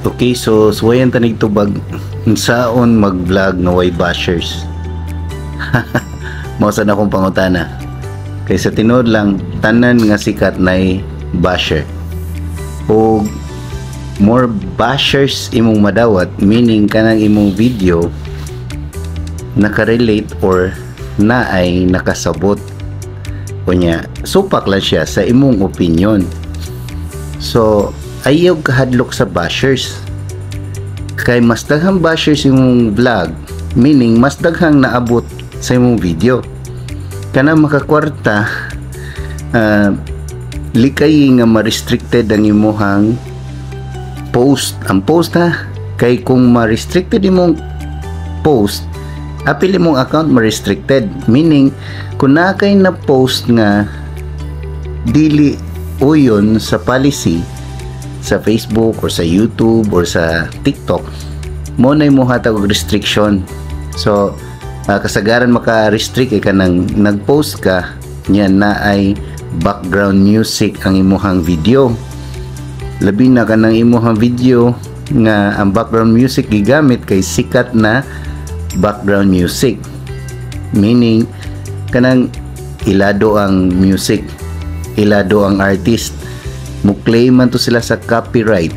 Okay, so suwayan tanig tubag unsaon mag-vlog na way bashers. Mao sad akong pangutana. Kay sa tinuod lang tanan nga sikat nay basher. O more bashers imong madawat, meaning kanang imong video nakarelate or na ay nakasabot kunya supak lang siya sa imong opinion. So ayaw kahadlok sa bashers, kay mas daghang bashers imong vlog, meaning mas daghang naabot sa imong video, kana makakwarta. Likay nga ma-restricted ang imong post. Ang post ha, kay kung ma-restricted imong post, apil imong account ma-restricted, meaning kung na kay na post nga dili uyon sa policy sa Facebook or sa YouTube or sa TikTok, mo na mo hatag og restriction. So kasagaran maka-restrict ka nang nag-post ka niyan na ay background music ang imuhang video, labi na kanang imuhang video nga ang background music gigamit kay sikat na background music, meaning kanang ilado ang music, ilado ang artist, mo-claim man to sila sa copyright.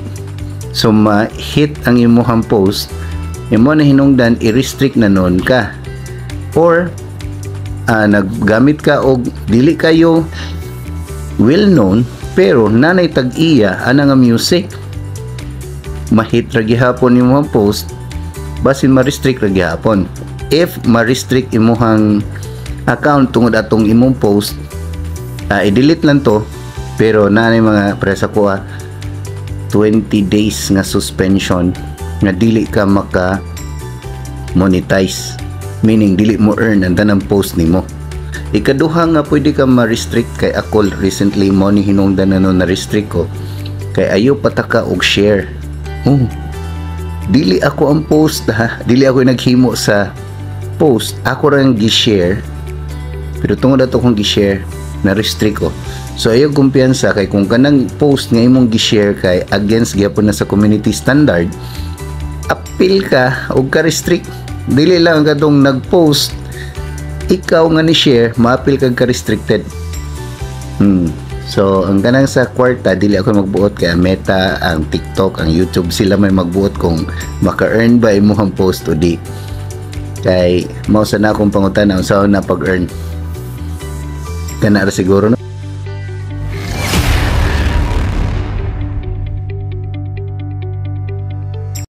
So ma-hit ang imuhang post, imo na hinungdan i-restrict na noon ka, or naggamit ka og dili kayo well known pero nanay tag-iya ana nga music, ma-hit ra gihapon imong post basin ma-restrict ra gihapon. If ma-restrict imong account tungod atong imong post, i-delete lang to, pero nanay mga presa ko 20 days nga suspension nga dili ka maka monetize, meaning dili mo earn ang tanang post nimo. Ikaduha nga pwede ka ma-restrict, kay ako recently mo ni hinungdan na restrict ko kay ayo pataka og share. Dili ako ang post ha, dili ako naghimo sa post, ako ra ang gi-share, pero tungod ato kong gi-share na restrict ko. So ayaw kumpiyansa, kay kung kanang post nga imong gi-share kay against gyapon na sa community standard, appeal ka og ka-restrict. Dili lang kadtong nag-post ikaw nga ni share ma-appeal kag ka-restricted. So ang kanang sa kwarta dili ako magbuot, kay Meta, ang TikTok, ang YouTube, sila may magbuot kung maka-earn ba imong post o di. Kay mao sa na akong pangutan-aw sa na pag-earn kana ra siguro no.